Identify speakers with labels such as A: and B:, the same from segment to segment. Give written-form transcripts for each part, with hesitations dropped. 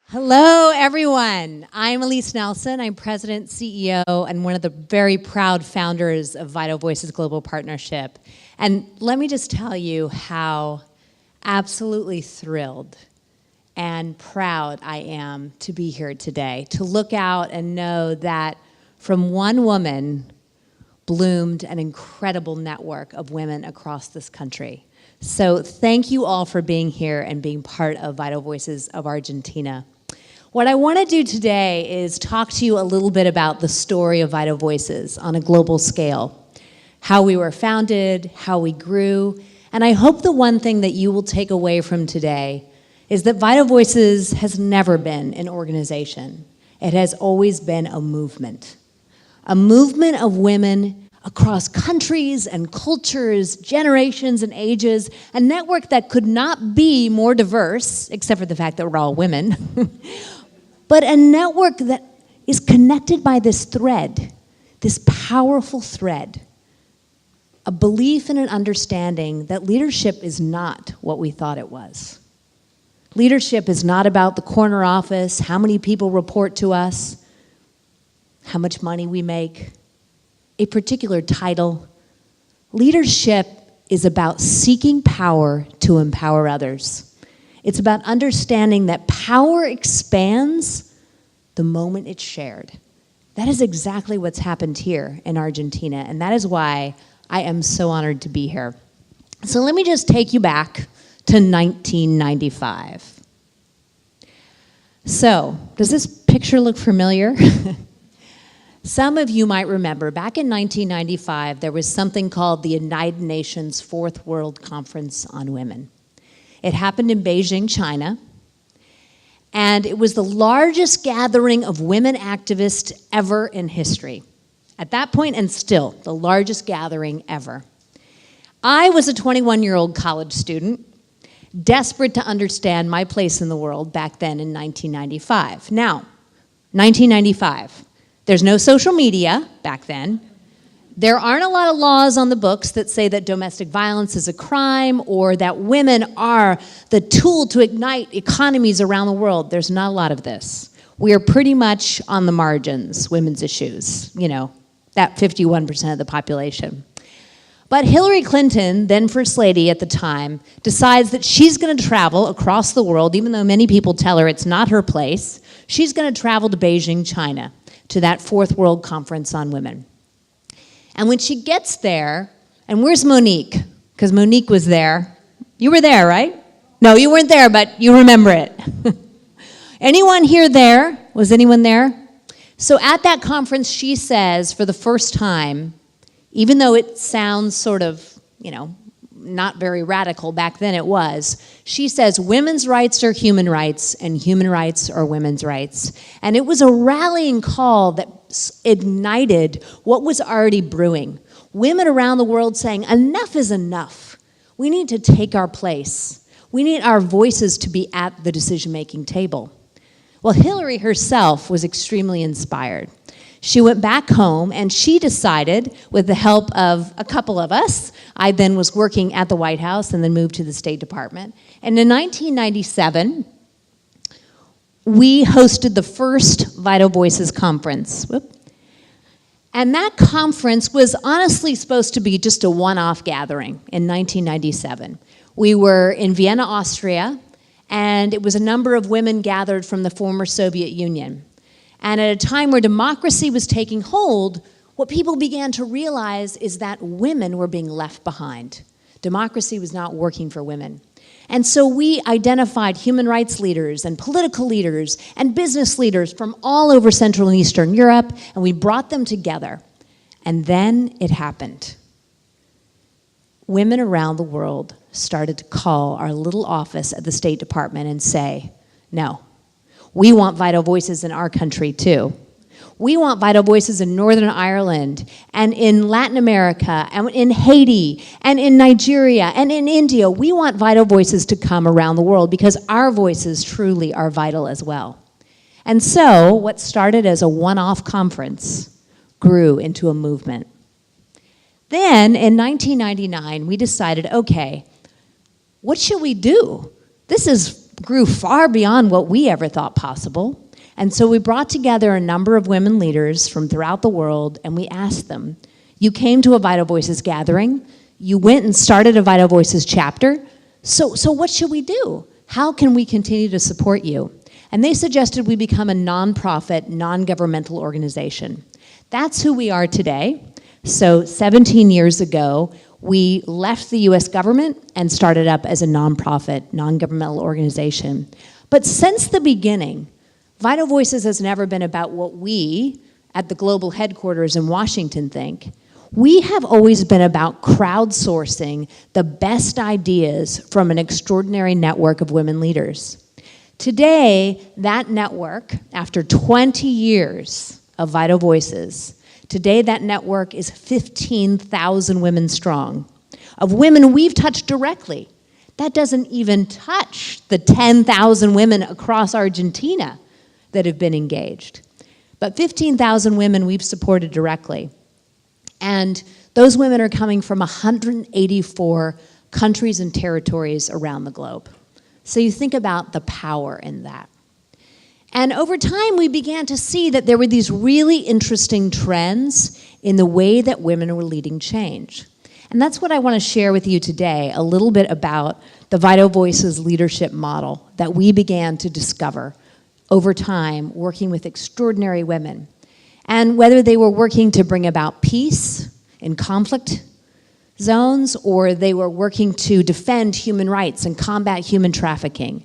A: Hello, everyone. I'm Alyse Nelson. I'm President, CEO, and one of the very proud founders of Vital Voices Global Partnership. And let me just tell you how absolutely thrilled and proud I am to be here today, to look out and know that from one woman bloomed an incredible network of women across this country. So thank you all for being here and being part of Vital Voices of Argentina. What I want to do today is talk to you a little bit about the story of Vital Voices on a global scale, how we were founded, how we grew, and I hope the one thing that you will take away from today is that Vital Voices has never been an organization. It has always been a movement of women across countries and cultures, generations and ages, a network that could not be more diverse, except for the fact that we're all women, but a network that is connected by this thread, this powerful thread, a belief and an understanding that leadership is not what we thought it was. Leadership is not about the corner office, how many people report to us, how much money we make, a particular title. Leadership is about seeking power to empower others. It's about understanding that power expands the moment it's shared. That is exactly what's happened here in Argentina, and that is why I am so honored to be here. So let me just take you back to 1995. So, does this picture look familiar? Some of you might remember, back in 1995, there was something called the United Nations Fourth World Conference on Women. It happened in Beijing, China, and it was the largest gathering of women activists ever in history. At that point, and still, the largest gathering ever. I was a 21-year-old college student, desperate to understand my place in the world back then in 1995. Now, 1995. There's no social media back then. There aren't a lot of laws on the books that say that domestic violence is a crime or that women are the tool to ignite economies around the world. There's not a lot of this. We are pretty much on the margins, women's issues, you know, that 51% of the population. But Hillary Clinton, then First Lady at the time, decides that she's going to travel across the world, even though many people tell her it's not her place. She's going to travel to Beijing, China, to that Fourth World Conference on Women. And when she gets there, and where's Monique? Because Monique was there. You were there, right? No, you weren't there, but you remember it. Anyone here there? Was anyone there? So at that conference, she says, for the first time, even though it sounds sort of, you know, not very radical, back then it was, she says women's rights are human rights and human rights are women's rights. And it was a rallying call that ignited what was already brewing. Women around the world saying, enough is enough. We need to take our place. We need our voices to be at the decision-making table. Well, Hillary herself was extremely inspired. She went back home and she decided, with the help of a couple of us, I then was working at the White House and then moved to the State Department. And in 1997, we hosted the first Vital Voices conference. And that conference was honestly supposed to be just a one-off gathering in 1997. We were in Vienna, Austria, and it was a number of women gathered from the former Soviet Union. And at a time where democracy was taking hold, what people began to realize is that women were being left behind. Democracy was not working for women. And so we identified human rights leaders and political leaders and business leaders from all over Central and Eastern Europe, and we brought them together. And then it happened. Women around the world started to call our little office at the State Department and say, no, we want Vital Voices in our country too. We want Vital Voices in Northern Ireland and in Latin America and in Haiti and in Nigeria and in India. We want Vital Voices to come around the world because our voices truly are vital as well. And so what started as a one-off conference grew into a movement. Then in 1999, we decided, okay, what should we do? This is grew far beyond what we ever thought possible. And so we brought together a number of women leaders from throughout the world, and we asked them, you came to a Vital Voices gathering, you went and started a Vital Voices chapter, so what should we do? How can we continue to support you? And they suggested we become a nonprofit, non-governmental organization. That's who we are today. So 17 years ago, we left the US government and started up as a nonprofit, non-governmental organization. But since the beginning, Vital Voices has never been about what we at the global headquarters in Washington think. We have always been about crowdsourcing the best ideas from an extraordinary network of women leaders. Today, that network, after 20 years of Vital Voices, today that network is 15,000 women strong, of women we've touched directly. That doesn't even touch the 10,000 women across Argentina that have been engaged. But 15,000 women we've supported directly. And those women are coming from 184 countries and territories around the globe. So you think about the power in that. And over time, we began to see that there were these really interesting trends in the way that women were leading change. And that's what I want to share with you today, a little bit about the Vital Voices leadership model that we began to discover over time, working with extraordinary women. And whether they were working to bring about peace in conflict zones, or they were working to defend human rights and combat human trafficking,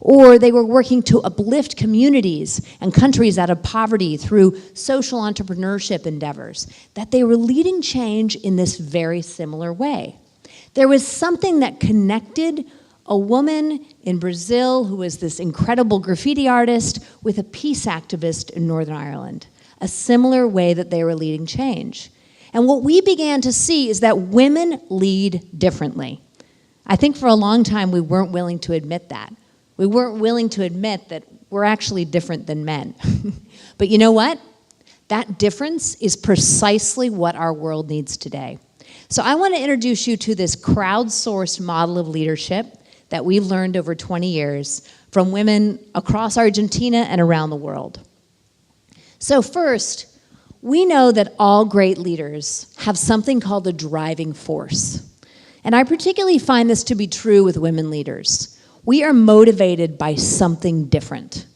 A: or they were working to uplift communities and countries out of poverty through social entrepreneurship endeavors, that they were leading change in this very similar way. There was something that connected a woman in Brazil who was this incredible graffiti artist with a peace activist in Northern Ireland, a similar way that they were leading change. And what we began to see is that women lead differently. I think for a long time we weren't willing to admit that. We weren't willing to admit that we're actually different than men. But you know what? That difference is precisely what our world needs today. So I want to introduce you to this crowdsourced model of leadership that we've learned over 20 years from women across Argentina and around the world. So first, we know that all great leaders have something called a driving force. And I particularly find this to be true with women leaders. We are motivated by something different.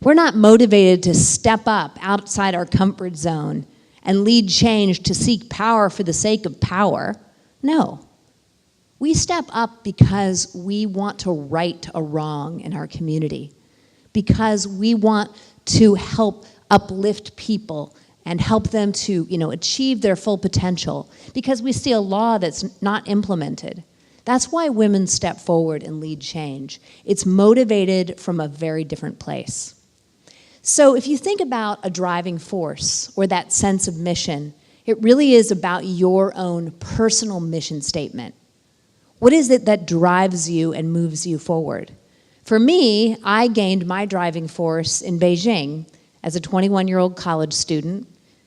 A: We're not motivated to step up outside our comfort zone and lead change to seek power for the sake of power. No. We step up because we want to right a wrong in our community, because we want to help uplift people and help them to, achieve their full potential, because we see a law that's not implemented. That's why women step forward and lead change. It's motivated from a very different place. So if you think about a driving force or that sense of mission, it really is about your own personal mission statement. What is it that drives you and moves you forward? For me, I gained my driving force in Beijing as a 21-year-old college student,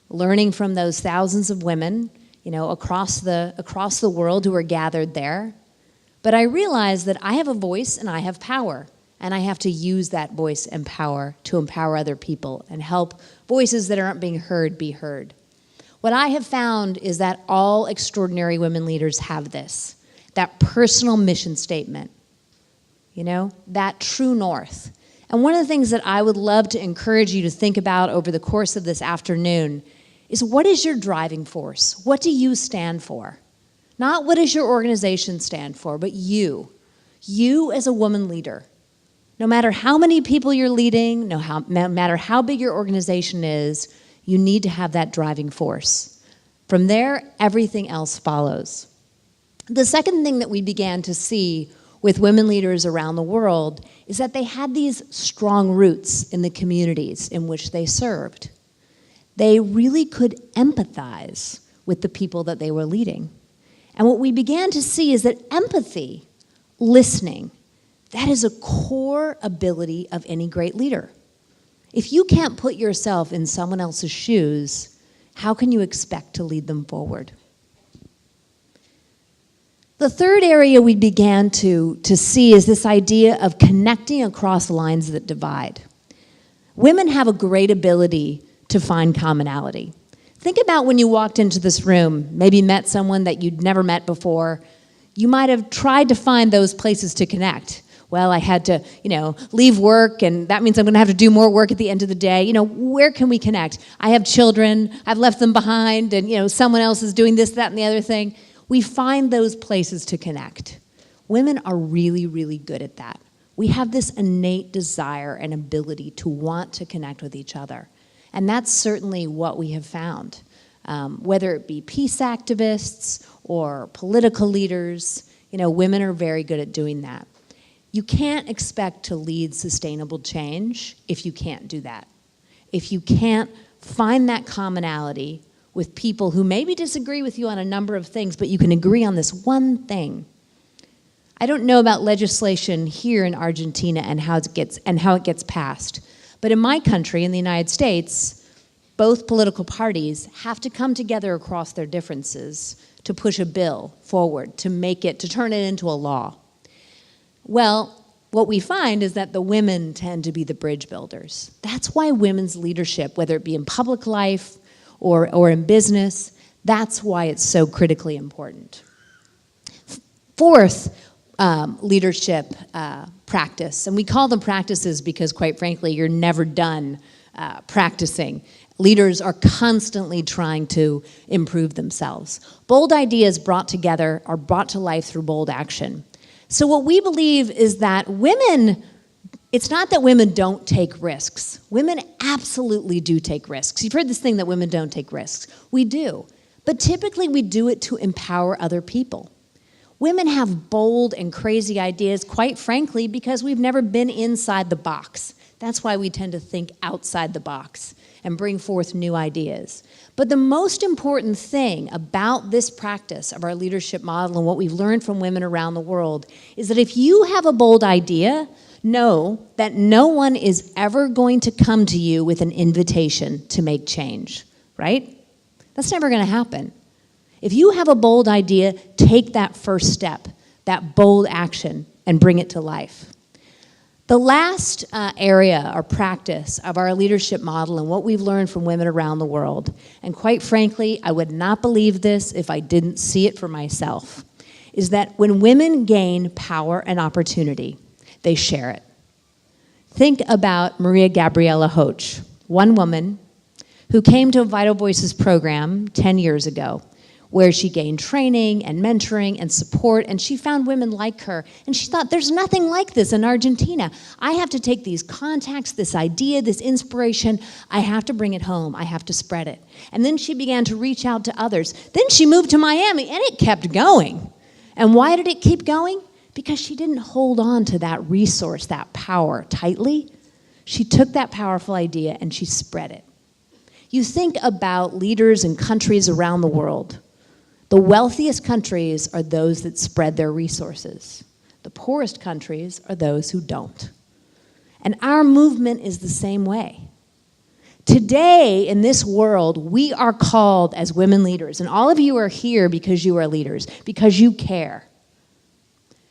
A: learning from those thousands of women, across the world who are gathered there. But I realized that I have a voice and I have power, and I have to use that voice and power to empower other people and help voices that aren't being heard be heard. What I have found is that all extraordinary women leaders have this, that personal mission statement, that true north. And one of the things that I would love to encourage you to think about over the course of this afternoon is, what is your driving force? What do you stand for? Not what does your organization stand for, but you. You as a woman leader. No matter how many people you're leading, no matter how big your organization is, you need to have that driving force. From there, everything else follows. The second thing that we began to see with women leaders around the world is that they had these strong roots in the communities in which they served. They really could empathize with the people that they were leading. And what we began to see is that empathy, listening, that is a core ability of any great leader. If you can't put yourself in someone else's shoes, how can you expect to lead them forward? The third area we began to see is this idea of connecting across lines that divide. Women have a great ability to find commonality. Think about when you walked into this room, maybe met someone that you'd never met before. You might have tried to find those places to connect. Well, I had to, leave work, and that means I'm going to have to do more work at the end of the day. Where can we connect? I have children. I've left them behind, and, someone else is doing this, that, and the other thing. We find those places to connect. Women are really, really good at that. We have this innate desire and ability to want to connect with each other. And that's certainly what we have found. Whether it be peace activists or political leaders, women are very good at doing that. You can't expect to lead sustainable change if you can't do that. If you can't find that commonality with people who maybe disagree with you on a number of things, but you can agree on this one thing. I don't know about legislation here in Argentina and how it gets passed, but in my country, in the United States, both political parties have to come together across their differences to push a bill forward, to turn it into a law. Well, what we find is that the women tend to be the bridge builders. That's why women's leadership, whether it be in public life or in business, that's why it's so critically important. Fourth, leadership practice, and we call them practices because, quite frankly, you're never done practicing. Leaders are constantly trying to improve themselves. Bold ideas brought together are brought to life through bold action. So what we believe is that women, it's not that women don't take risks. Women absolutely do take risks. You've heard this thing that women don't take risks. We do. But typically we do it to empower other people. Women have bold and crazy ideas, quite frankly, because we've never been inside the box. That's why we tend to think outside the box and bring forth new ideas. But the most important thing about this practice of our leadership model and what we've learned from women around the world is that if you have a bold idea, know that no one is ever going to come to you with an invitation to make change, right? That's never going to happen. If you have a bold idea, take that first step, that bold action, and bring it to life. The last area or practice of our leadership model and what we've learned from women around the world, and quite frankly, I would not believe this if I didn't see it for myself, is that when women gain power and opportunity, they share it. Think about Maria Gabriela Hoch, one woman who came to a Vital Voices program 10 years ago, where she gained training and mentoring and support, and she found women like her, and she thought, there's nothing like this in Argentina. I have to take these contacts, this idea, this inspiration, I have to bring it home, I have to spread it. And then she began to reach out to others. Then she moved to Miami, and it kept going. And why did it keep going? Because she didn't hold on to that resource, that power, tightly. She took that powerful idea and she spread it. You think about leaders in countries around the world. The wealthiest countries are those that spread their resources. The poorest countries are those who don't. And our movement is the same way. Today, in this world, we are called as women leaders, and all of you are here because you are leaders, because you care.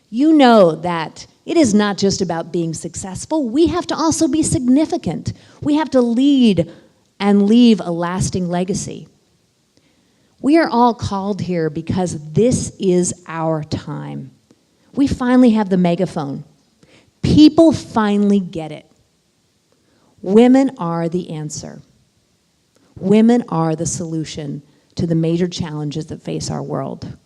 A: You know that it is not just about being successful. We have to also be significant. We have to lead and leave a lasting legacy. We are all called here because this is our time. We finally have the megaphone. People finally get it. Women are the answer. Women are the solution to the major challenges that face our world.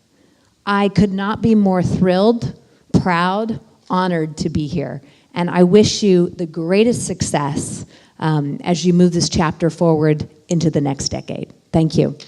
A: I could not be more thrilled, proud, honored to be here. And I wish you the greatest success as you move this chapter forward into the next decade. Thank you.